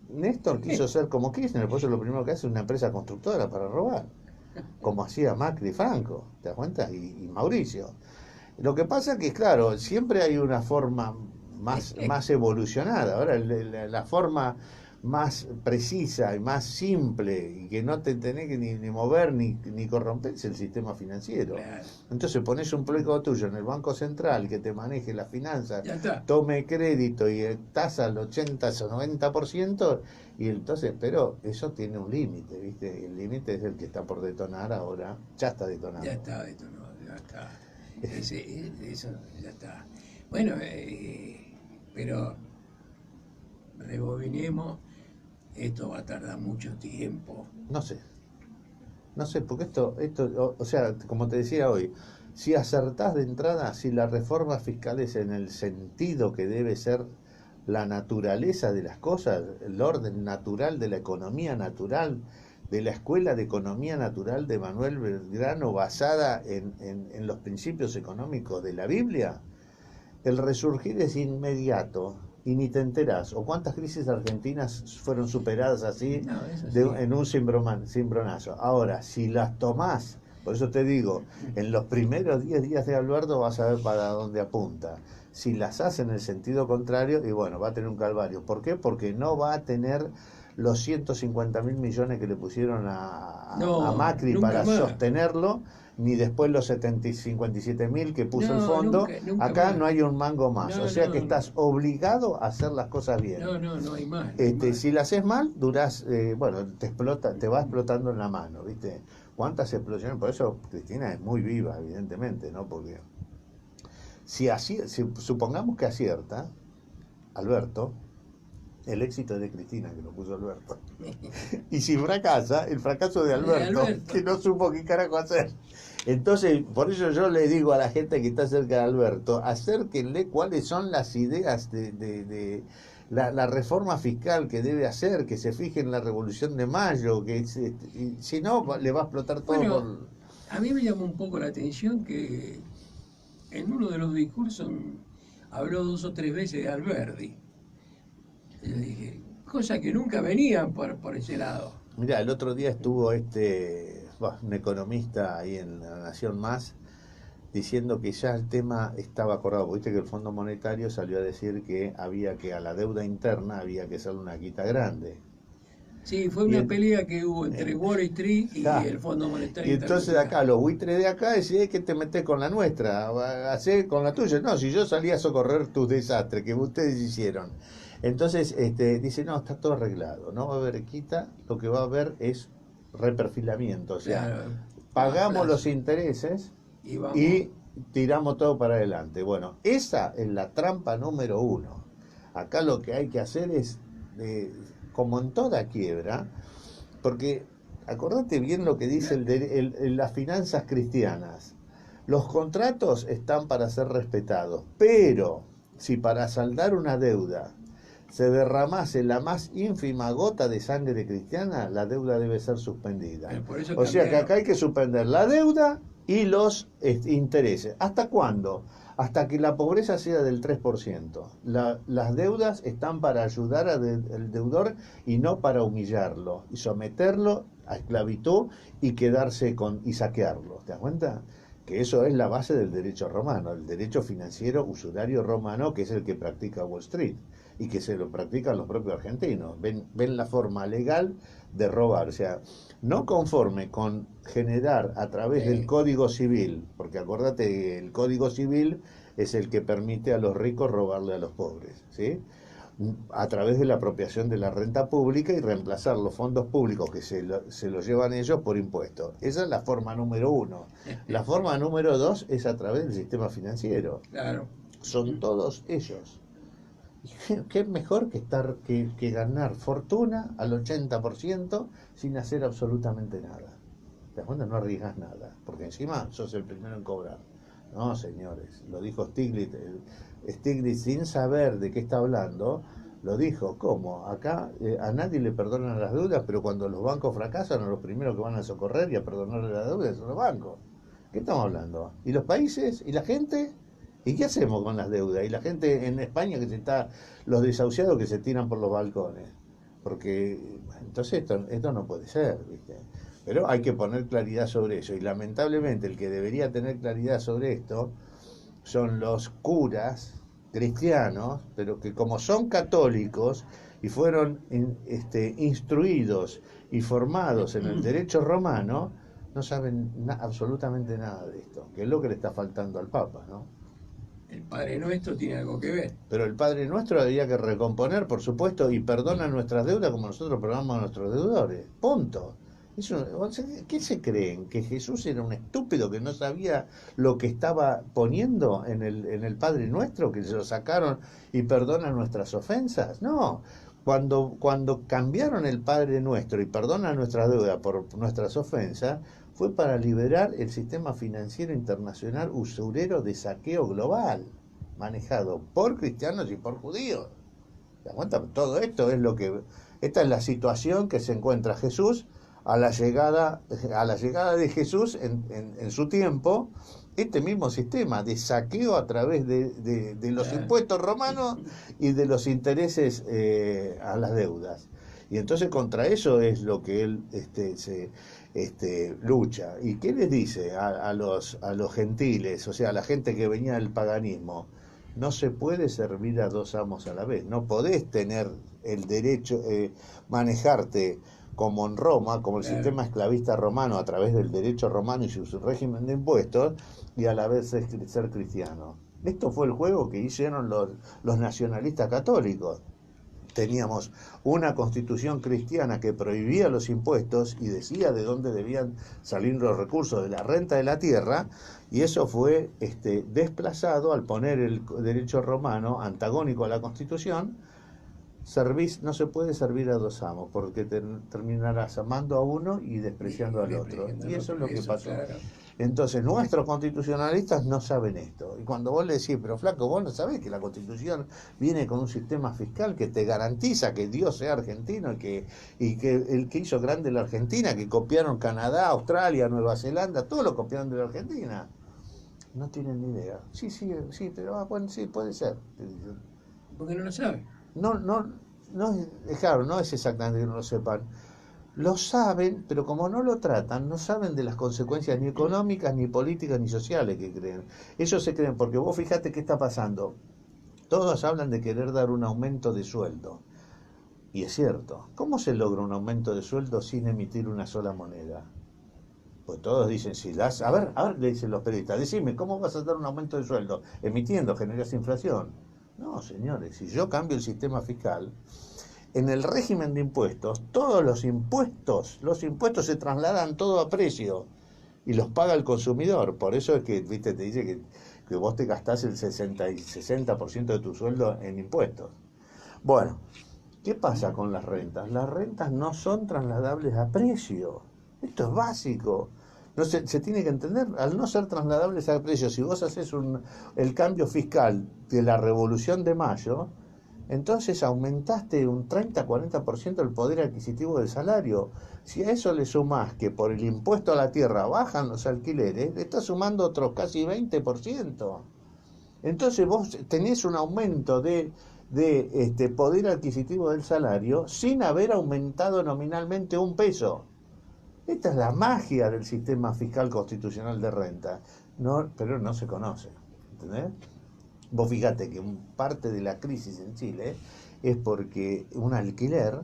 Néstor quiso ser como Kirchner, por eso lo primero que hace es una empresa constructora para robar, como hacía Macri y Franco, ¿te das cuenta? Y Mauricio. Lo que pasa es que, claro, siempre hay una forma más evolucionada. Ahora, la forma más precisa y más simple y que no te tenés que ni mover ni corromper es el sistema financiero. Entonces pones un pleco tuyo en el Banco Central que te maneje las finanzas, tome crédito y tasa al 80 o 90%, y entonces, pero eso tiene un límite, ¿viste? El límite es el que está por detonar ahora. Ya está detonado. Ya está detonado, ya está. Eso ya está. Bueno, pero rebobinemos, esto va a tardar mucho tiempo. No sé, porque esto, o sea, como te decía hoy, si acertás de entrada, si la reforma fiscal es en el sentido que debe ser la naturaleza de las cosas, el orden natural de la economía natural, de la Escuela de Economía Natural de Manuel Belgrano basada en los principios económicos de la Biblia, el resurgir es inmediato y ni te enterás. ¿O cuántas crisis argentinas fueron superadas así No, eso de, sí. en un cimbronazo? Ahora, si las tomás, por eso te digo, en los primeros 10 días de Alberto vas a ver para dónde apunta. Si las hace en el sentido contrario, y bueno, va a tener un calvario. ¿Por qué? Porque no va a tener los 150.000 millones que le pusieron a No, Macri nunca para más. sostenerlo, ni después los 57.000 que puso el No, fondo. nunca Acá más. no hay un mango más, No, o sea no, que estás obligado a hacer las cosas bien. no hay más. No hay más. Si la haces mal, durás, bueno, te explota, te va explotando en la mano, ¿viste? ¿Cuántas explosiones? Por eso Cristina es muy viva, evidentemente, ¿no? Porque si supongamos que acierta Alberto, el éxito de Cristina, que lo puso Alberto. Y si fracasa, el fracaso de Alberto, que no supo qué carajo hacer. Entonces, por eso yo le digo a la gente que está cerca de Alberto, acérquenle cuáles son las ideas de la reforma fiscal que debe hacer, que se fije en la Revolución de Mayo, si no, le va a explotar todo Bueno, por... a mí me llamó un poco la atención que en uno de los discursos habló 2 o 3 veces de Alberdi. Y yo dije, cosa que nunca venían por ese lado. Mirá, el otro día estuvo un economista ahí en La Nación Más diciendo que ya el tema estaba acordado. Viste que el Fondo Monetario salió a decir que había que a la deuda interna había que hacerle una quita grande. Sí, fue una pelea que hubo entre Wall Street y el Fondo Monetario Y entonces Internacional. acá los buitres de acá decían que te metés con la nuestra, hacé con la tuya. No, si yo salí a socorrer tus desastres que ustedes hicieron. Entonces dice, no, está todo arreglado, no va a haber quita, lo que va a haber es reperfilamiento, o sea, Claro, pagamos los intereses y vamos. y tiramos todo para adelante. Bueno, esa es la trampa número 1. Acá lo que hay que hacer es, como en toda quiebra, porque acordate bien lo que dice las finanzas cristianas. Los contratos están para ser respetados, pero si para saldar una deuda se derramase la más ínfima gota de sangre cristiana, la deuda debe ser suspendida. O sea que acá hay que suspender la deuda y los intereses. ¿Hasta cuándo? Hasta que la pobreza sea del 3%. Las deudas están para ayudar al deudor y no para humillarlo y someterlo a esclavitud y quedarse y saquearlo. ¿Te das cuenta? Que eso es la base del derecho romano, el derecho financiero usurario romano, que es el que practica Wall Street y que se lo practican los propios argentinos. Ven la forma legal de robar, o sea, no conforme con generar a través del Código Civil, porque acordate que el Código Civil es el que permite a los ricos robarle a los pobres, ¿sí? A través de la apropiación de la renta pública y reemplazar los fondos públicos que se los llevan ellos por impuestos. Esa es la forma número 1. La forma número 2 es a través del sistema financiero. Claro. Son todos ellos. ¿Qué es mejor que ganar fortuna al 80% sin hacer absolutamente nada? ¿Te das cuenta? No arriesgas nada, porque encima sos el primero en cobrar. No, señores, lo dijo Stiglitz. Stiglitz, sin saber de qué está hablando, lo dijo. ¿Cómo? Acá a nadie le perdonan las deudas, pero cuando los bancos fracasan, los primeros que van a socorrer y a perdonarle las deudas son los bancos. ¿Qué estamos hablando? ¿Y los países? ¿Y la gente? ¿Y qué hacemos con las deudas? Y la gente en España los desahuciados que se tiran por los balcones. Porque entonces esto no puede ser, ¿viste? Pero hay que poner claridad sobre eso. Y lamentablemente el que debería tener claridad sobre esto son los curas cristianos, pero que como son católicos y fueron instruidos y formados en el derecho romano, no saben absolutamente nada de esto, que es lo que le está faltando al Papa, ¿no? El Padre Nuestro tiene algo que ver. Pero el Padre Nuestro había que recomponer, por supuesto, y perdona nuestras deudas como nosotros perdonamos a nuestros deudores. Punto. ¿Qué se creen? ¿Que Jesús era un estúpido que no sabía lo que estaba poniendo en el Padre Nuestro, que se lo sacaron y perdona nuestras ofensas? No. Cuando cambiaron el Padre Nuestro y perdona nuestras deudas por nuestras ofensas, fue para liberar el sistema financiero internacional usurero de saqueo global, manejado por cristianos y por judíos. ¿Te das cuenta? Todo esto es esta es la situación que se encuentra Jesús a la llegada de Jesús en su tiempo, este mismo sistema de saqueo a través de los impuestos romanos y de los intereses a las deudas. Y entonces contra eso es lo que él lucha. ¿Y qué les dice a los gentiles, o sea, a la gente que venía del paganismo? No se puede servir a dos amos a la vez. No podés tener el derecho, manejarte como en Roma, como el sistema esclavista romano, a través del derecho romano y su régimen de impuestos, y a la vez ser cristiano. Esto fue el juego que hicieron los nacionalistas católicos. Teníamos una constitución cristiana que prohibía los impuestos y decía de dónde debían salir los recursos de la renta de la tierra, y eso fue desplazado al poner el derecho romano antagónico a la constitución. No se puede servir a dos amos, porque terminarás amando a uno y despreciando al otro. Y eso es lo que pasó. Claro. Entonces, nuestros constitucionalistas no saben esto. Y cuando vos le decís, pero flaco, vos no sabés que la Constitución viene con un sistema fiscal que te garantiza que Dios sea argentino y que el que hizo grande la Argentina, que copiaron Canadá, Australia, Nueva Zelanda, todo lo copiaron de la Argentina. No tienen ni idea. Sí, pero bueno, sí, puede ser. Porque no lo saben. No, claro, no es exactamente que no lo sepan. Lo saben, pero como no lo tratan, no saben de las consecuencias ni económicas, ni políticas, ni sociales que creen. Ellos se creen, porque vos fíjate qué está pasando. Todos hablan de querer dar un aumento de sueldo. Y es cierto. ¿Cómo se logra un aumento de sueldo sin emitir una sola moneda? Pues todos dicen, si das... A ver, le dicen los periodistas, decime, ¿cómo vas a dar un aumento de sueldo? Emitiendo, generas inflación. No, señores, si yo cambio el sistema fiscal, en el régimen de impuestos, todos los impuestos se trasladan todo a precio y los paga el consumidor. Por eso es que, viste, te dice que vos te gastás el 60% de tu sueldo en impuestos. Bueno, ¿qué pasa con las rentas? Las rentas no son trasladables a precio. Esto es básico. No se tiene que entender, al no ser trasladables a precio, si vos haces el cambio fiscal de la Revolución de Mayo, entonces aumentaste un 30-40% el poder adquisitivo del salario. Si a eso le sumás que por el impuesto a la tierra bajan los alquileres, le estás sumando otros casi 20%. Entonces vos tenés un aumento de poder adquisitivo del salario sin haber aumentado nominalmente un peso. Esta es la magia del sistema fiscal constitucional de renta, pero no se conoce, ¿entendés? Vos fíjate que parte de la crisis en Chile es porque un alquiler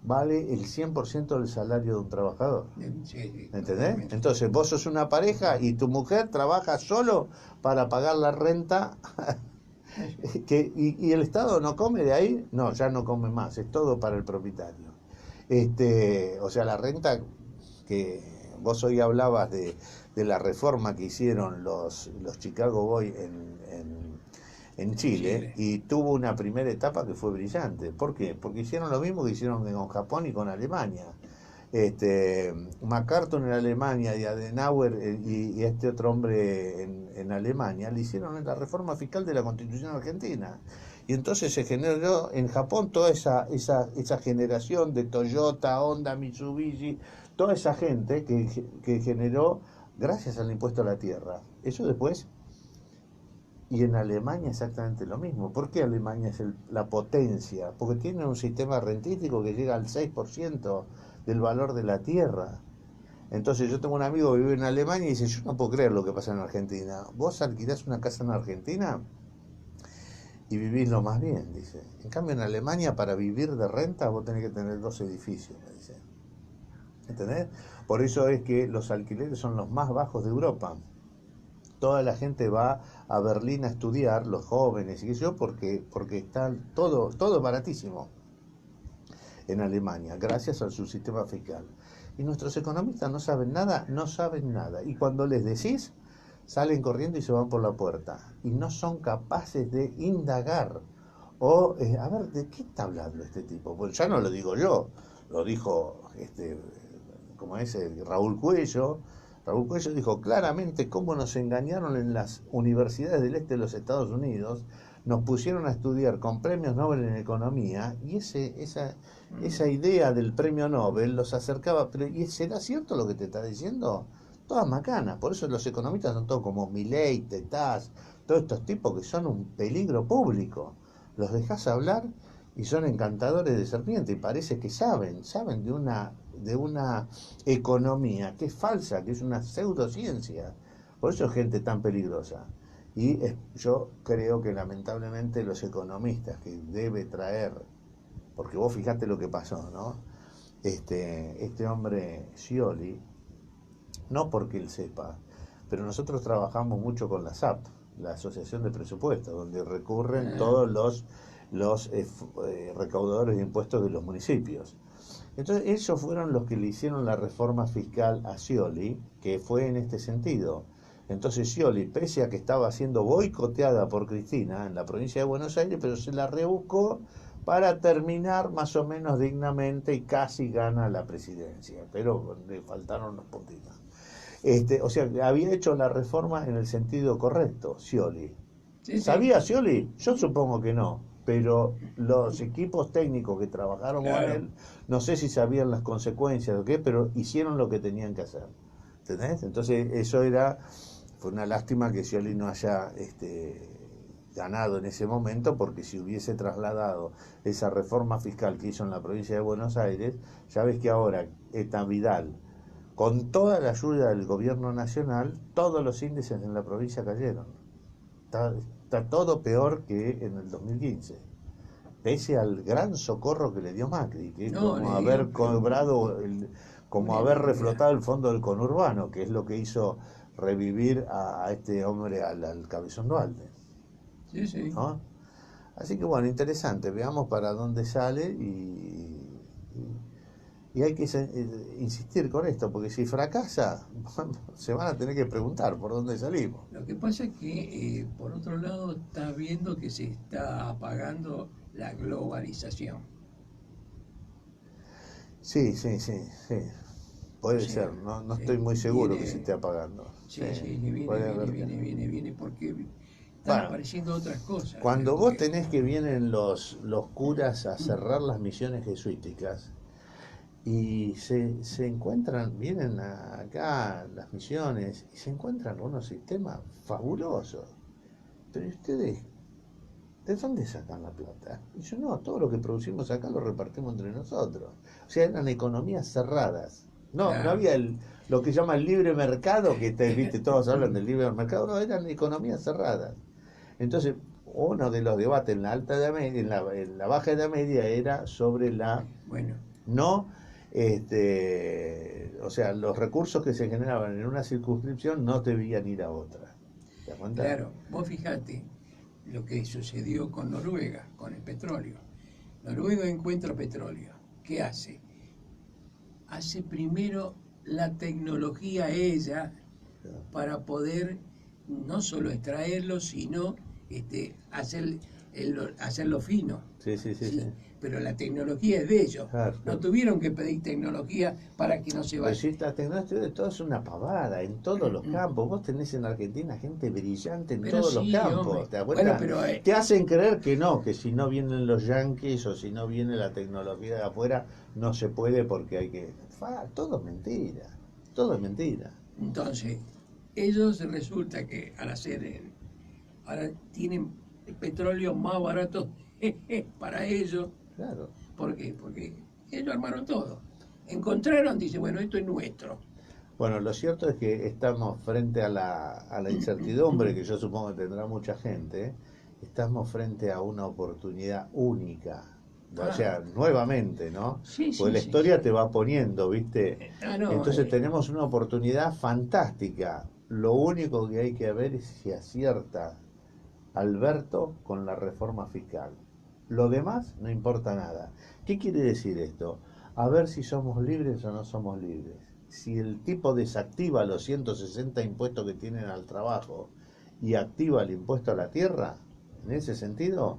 vale el 100% del salario de un trabajador. Sí, ¿entendés? Entonces vos sos una pareja y tu mujer trabaja solo para pagar la renta y el Estado no come de ahí. No, ya no come más, es todo para el propietario. O sea, la renta que vos hoy hablabas de la reforma que hicieron los Chicago Boys en Chile, y tuvo una primera etapa que fue brillante. ¿Por qué? Porque hicieron lo mismo que hicieron con Japón y con Alemania. MacArthur en Alemania y Adenauer y este otro hombre en Alemania le hicieron la reforma fiscal de la Constitución argentina. Y entonces se generó en Japón toda esa generación de Toyota, Honda, Mitsubishi, toda esa gente que generó gracias al impuesto a la tierra. Eso después. Y en Alemania exactamente lo mismo. ¿Por qué Alemania es la potencia? Porque tiene un sistema rentístico que llega al 6% del valor de la tierra. Entonces yo tengo un amigo que vive en Alemania y dice, yo no puedo creer lo que pasa en Argentina. Vos alquilás una casa en Argentina y vivís lo más bien, dice. En cambio en Alemania para vivir de renta vos tenés que tener 2 edificios, me dice. ¿Entendés? Por eso es que los alquileres son los más bajos de Europa. Toda la gente va a Berlín a estudiar, los jóvenes y eso, porque está todo baratísimo en Alemania, gracias a su sistema fiscal. Y nuestros economistas no saben nada. Y cuando les decís, salen corriendo y se van por la puerta. Y no son capaces de indagar. A ver, ¿de qué está hablando este tipo? Pues ya no lo digo yo, lo dijo como es Raúl Cuello. Raúl Cuello dijo claramente cómo nos engañaron en las universidades del este de los Estados Unidos nos pusieron a estudiar con premios Nobel en economía y esa idea del premio Nobel los acercaba, pero ¿y será cierto lo que te está diciendo? Todas macanas, por eso los economistas son todos como Milei, Tetaz, todos estos tipos que son un peligro público. Los dejas hablar y son encantadores de serpiente y parece que saben de una economía que es falsa, que es una pseudociencia. Por eso es gente tan peligrosa. Y yo creo que lamentablemente los economistas que debe traer, porque vos fijate lo que pasó, ¿no? Este hombre Scioli, no porque él sepa, pero nosotros trabajamos mucho con la SAP, la Asociación de Presupuestos, donde recurren todos los recaudadores de impuestos de los municipios. Entonces ellos fueron los que le hicieron la reforma fiscal a Scioli, que fue en este sentido. Entonces Scioli, pese a que estaba siendo boicoteada por Cristina en la provincia de Buenos Aires, pero se la rebuscó para terminar más o menos dignamente y casi gana la presidencia, pero le faltaron unos puntitos. O sea, había hecho la reforma en el sentido correcto, Scioli. Sí, ¿Sabía Scioli? Yo supongo que no, pero los equipos técnicos que trabajaron con él, no sé si sabían las consecuencias o qué, pero hicieron lo que tenían que hacer. ¿Entendés? Entonces fue una lástima que Scioli no haya ganado en ese momento, porque si hubiese trasladado esa reforma fiscal que hizo en la provincia de Buenos Aires, ya ves que ahora Eta Vidal, con toda la ayuda del gobierno nacional, todos los índices en la provincia cayeron. Está todo peor que en el 2015. Pese al gran socorro que le dio Macri, que es como haber cobrado, como haber reflotado el fondo del conurbano, que es lo que hizo revivir a este hombre, al Cabezón Dualde. Sí, sí. ¿No? Así que bueno, interesante, veamos para dónde sale y hay que insistir con esto, porque si fracasa, se van a tener que preguntar por dónde salimos. Lo que pasa es que, por otro lado, estás viendo que se está apagando la globalización. Sí. Puede ser, no estoy muy seguro que se esté apagando. Sí, viene, porque están apareciendo otras cosas. Cuando vos tenés que vienen los curas a cerrar las misiones jesuíticas, y se encuentran, vienen acá las misiones y se encuentran con unos sistemas fabulosos. Pero ustedes, ¿de dónde sacan la plata? Y yo, no, todo lo que producimos acá lo repartimos entre nosotros. O sea, eran economías cerradas. No había lo que llama el libre mercado, que viste, todos hablan del libre mercado, no, eran economías cerradas. Entonces, uno de los debates en la alta edad media, en la baja edad media, era sobre o sea, los recursos que se generaban en una circunscripción no debían ir a otra. ¿Te das cuenta? Claro, vos fijate lo que sucedió con Noruega, con el petróleo. Noruega encuentra petróleo. ¿Qué hace? Hace primero la tecnología ella para poder no solo extraerlo, sino hacerlo fino. Sí. Pero la tecnología es de ellos. Claro. No tuvieron que pedir tecnología para que no se vaya. Pues si esta tecnología de todo es una pavada en todos los campos. Vos tenés en Argentina gente brillante en todos los campos. Hombre. ¿Te das cuenta? Bueno, te hacen creer que no, que si no vienen los yanquis o si no viene la tecnología de afuera, no se puede porque hay que... todo es mentira. Todo es mentira. Entonces, ellos resulta que ahora tienen el petróleo más barato para ellos. Claro. ¿Por qué? Porque ellos armaron todo. Encontraron, dice, bueno, esto es nuestro. Bueno, lo cierto es que estamos frente a la incertidumbre, que yo supongo que tendrá mucha gente. Estamos frente a una oportunidad única. O sea, nuevamente, ¿no? Sí, porque la historia te va poniendo, ¿viste? Entonces tenemos una oportunidad fantástica. Lo único que hay que ver es si acierta Alberto con la reforma fiscal. Lo demás no importa nada. ¿Qué quiere decir esto? A ver si somos libres o no somos libres. Si el tipo desactiva los 160 impuestos que tienen al trabajo y activa el impuesto a la tierra, en ese sentido,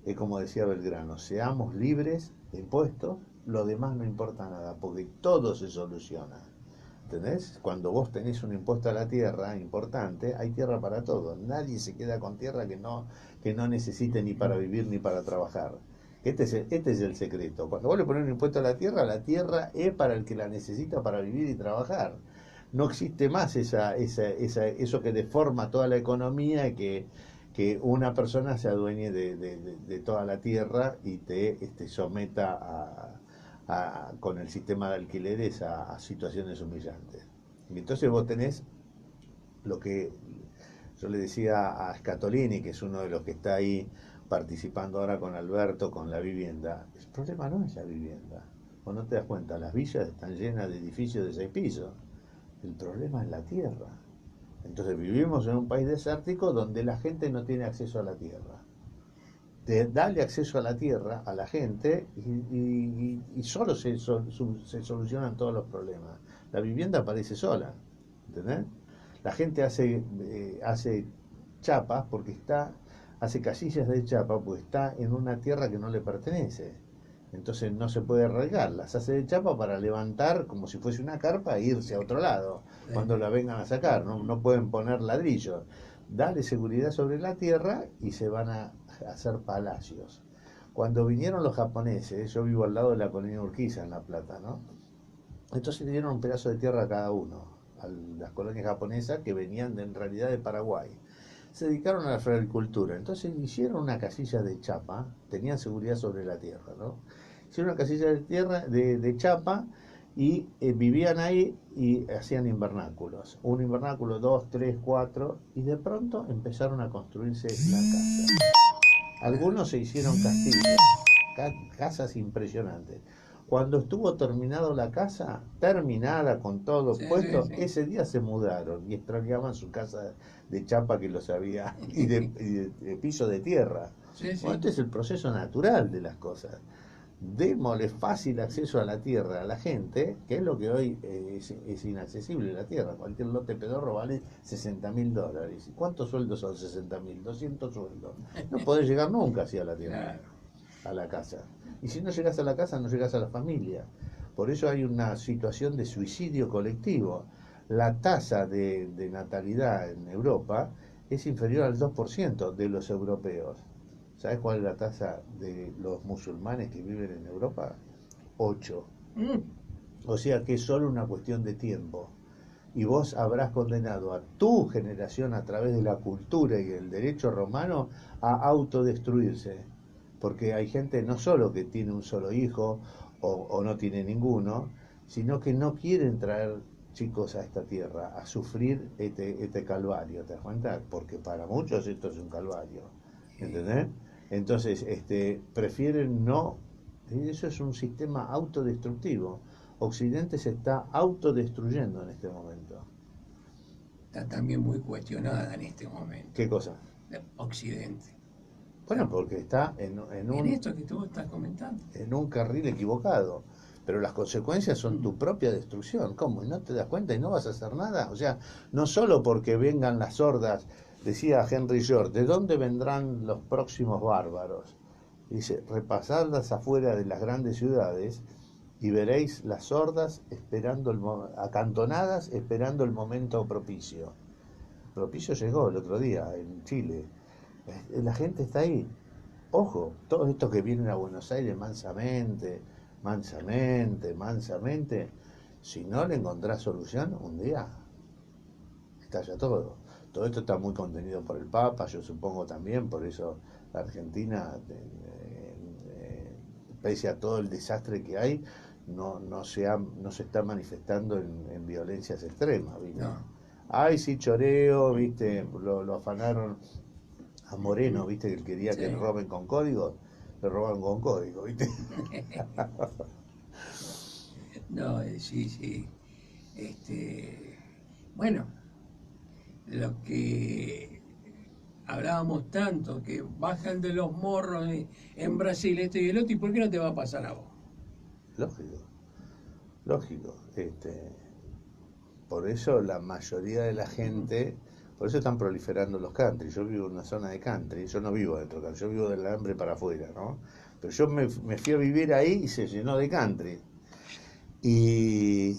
es como decía Belgrano, seamos libres de impuestos, lo demás no importa nada, porque todo se soluciona. ¿Entendés? Cuando vos tenés un impuesto a la tierra importante, hay tierra para todo. Nadie se queda con tierra que no necesite ni para vivir ni para trabajar. Este es el secreto. Cuando vos le pones un impuesto a la tierra es para el que la necesita para vivir y trabajar. No existe más eso que deforma toda la economía y que una persona se adueñe de toda la tierra y te someta con el sistema de alquileres a situaciones humillantes. Y entonces vos tenés lo que yo le decía a Scatolini, que es uno de los que está ahí participando ahora con Alberto, con la vivienda. El problema no es la vivienda. Vos no te das cuenta, las villas están llenas de edificios de 6 pisos. El problema es la tierra. Entonces vivimos en un país desértico donde la gente no tiene acceso a la tierra. Darle acceso a la tierra a la gente y solo se solucionan todos los problemas. La vivienda aparece sola, ¿entendés? La gente hace chapas hace casillas de chapa porque está en una tierra que no le pertenece. Entonces no se puede arraigar, las hace de chapa para levantar como si fuese una carpa e irse a otro lado cuando la vengan a sacar. No pueden poner ladrillos. Dale seguridad sobre la tierra y se van a hacer palacios. Cuando vinieron los japoneses, yo vivo al lado de la colonia Urquiza en La Plata, ¿no? Entonces le dieron un pedazo de tierra a cada uno, a las colonias japonesas que venían en realidad de Paraguay. Se dedicaron a la floricultura, entonces hicieron una casilla de chapa, tenían seguridad sobre la tierra, ¿no? Hicieron una casilla de tierra, de chapa, y vivían ahí y hacían invernáculos. Un invernáculo, 2, 3, 4, y de pronto empezaron a construirse la casa. Algunos se hicieron castillos, casas impresionantes. Cuando estuvo terminado la casa, terminada con todo puesto, ese día se mudaron y extrañaban su casa de chapa que los había y de piso de tierra. Bueno, este es el proceso natural de las cosas. Démosle fácil acceso a la tierra a la gente, que es lo que hoy es inaccesible la tierra. Cualquier lote pedorro vale $60.000. ¿Cuántos sueldos son 60.000? 200 sueldos. No podés llegar nunca así a la tierra, a la casa. Y si no llegas a la casa, no llegas a la familia. Por eso hay una situación de suicidio colectivo. La tasa de natalidad en Europa es inferior al 2% de los europeos. ¿Sabes cuál es la tasa de los musulmanes que viven en Europa? 8. O sea que es solo una cuestión de tiempo. Y vos habrás condenado a tu generación a través de la cultura y el derecho romano a autodestruirse. Porque hay gente no solo que tiene un solo hijo o no tiene ninguno, sino que no quieren traer chicos a esta tierra a sufrir este calvario, ¿te das cuenta? Porque para muchos esto es un calvario, ¿entendés? Entonces, prefieren no. Eso es un sistema autodestructivo. Occidente se está autodestruyendo en este momento. Está también muy cuestionada en este momento. ¿Qué cosa? Occidente. Bueno, porque está en esto que tú estás comentando. En un carril equivocado. Pero las consecuencias son tu propia destrucción. ¿Cómo? ¿Y no te das cuenta y no vas a hacer nada? O sea, no solo porque vengan las hordas. Decía Henry George, ¿de dónde vendrán los próximos bárbaros? Dice, repasadlas afuera de las grandes ciudades y veréis las hordas acantonadas esperando el momento propicio. Propicio llegó el otro día en Chile. La gente está ahí. Ojo, todos estos que vienen a Buenos Aires mansamente, si no le encontrás solución, un día estalla todo. Todo esto está muy contenido por el Papa, yo supongo también, por eso la Argentina, pese a todo el desastre que hay, no se está manifestando en violencias extremas, ¿viste? No. Ay, sí, choreo, ¿viste? Lo afanaron a Moreno, ¿viste? Que él quería que le roben con código, le roban con código, ¿viste? No, sí. Bueno, lo que hablábamos tanto, que bajan de los morros en Brasil, esto y el otro, ¿y por qué no te va a pasar a vos? Lógico. Por eso la mayoría de la gente, por eso están proliferando los country. Yo vivo en una zona de country, yo no vivo dentro de country, yo vivo del hambre para afuera, ¿no? Pero yo me fui a vivir ahí y se llenó de country. Y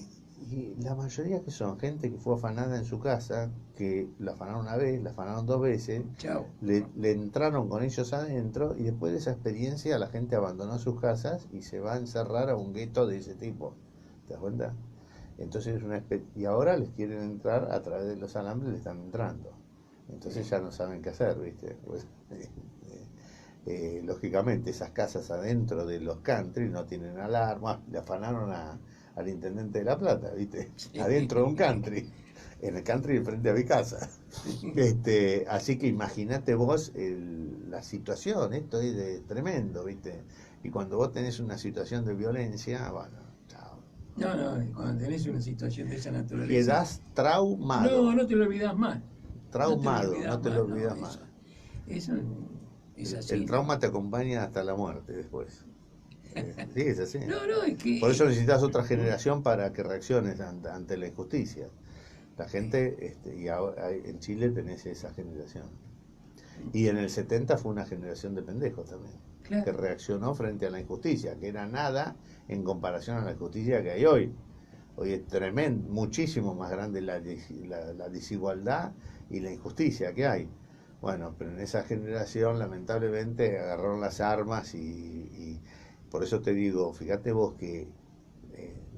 Y la mayoría que son gente que fue afanada en su casa, que la afanaron una vez, la afanaron dos veces, Chao. le entraron con ellos adentro y después de esa experiencia la gente abandonó sus casas y se va a encerrar a un gueto de ese tipo. ¿Te das cuenta? Entonces y ahora les quieren entrar a través de los alambres, le están entrando. Entonces ya no saben qué hacer, ¿viste? Pues, lógicamente esas casas adentro de los country no tienen alarma, le afanaron al intendente de La Plata, ¿viste? Adentro de un country, en el country frente a mi casa. Así que imagínate vos la situación, esto es tremendo, ¿viste? Y cuando vos tenés una situación de violencia, bueno, chao. No, cuando tenés una situación de esa naturaleza. Quedás traumado. No, no te lo olvidás más. Traumado, no te lo olvidas no, más. Eso es así. El trauma te acompaña hasta la muerte después. Sí, es así. No, es que... Por eso necesitas otra generación para que reacciones ante la injusticia. La gente, y ahora en Chile tenés esa generación. Y en el 70 fue una generación de pendejos también, Claro. que reaccionó frente a la injusticia, que era nada en comparación a la injusticia que hay hoy. Hoy es tremendo, muchísimo más grande la desigualdad y la injusticia que hay. Bueno, pero en esa generación lamentablemente agarraron las armas y por eso te digo, fíjate vos que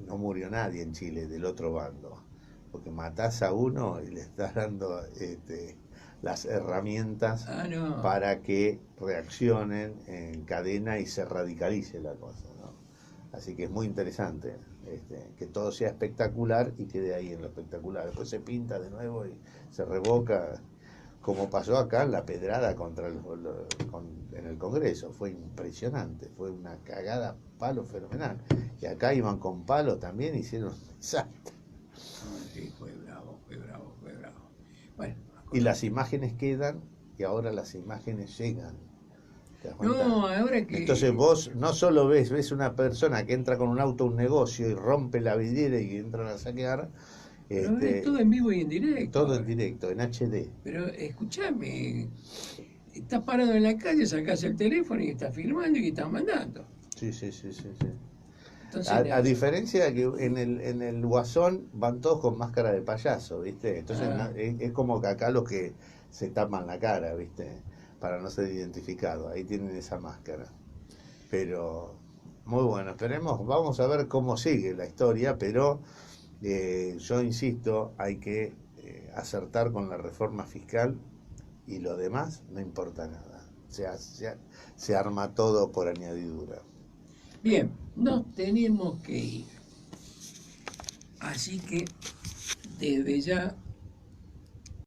no murió nadie en Chile del otro bando, porque matás a uno y le estás dando las herramientas no. para que reaccionen en cadena y se radicalice la cosa, ¿no? Así que es muy interesante que todo sea espectacular y quede ahí en lo espectacular. Después se pinta de nuevo y se revoca, como pasó acá en la pedrada en el Congreso. Fue impresionante, fue una cagada palo fenomenal. Y acá iban con palos también, hicieron un desastre. Sí, fue bravo. Bueno, Y las imágenes quedan y ahora las imágenes llegan. ¿Te das cuenta? no, ahora que... Entonces vos no solo ves una persona que entra con un auto a un negocio y rompe la vidriera y entran a saquear. Pero es todo en vivo y en directo. Todo en directo, en HD. Pero escúchame, estás parado en la calle, sacás el teléfono y estás filmando y estás mandando. Sí. Entonces, A diferencia de que en el Guasón van todos con máscara de payaso, ¿viste? Entonces es como que acá los que se tapan la cara, ¿viste? Para no ser identificados. Ahí tienen esa máscara. Pero muy bueno, esperemos, vamos a ver cómo sigue la historia, pero yo insisto, hay que acertar con la reforma fiscal y lo demás no importa nada. Se arma todo por añadidura. bien, nos tenemos que ir. Así que desde ya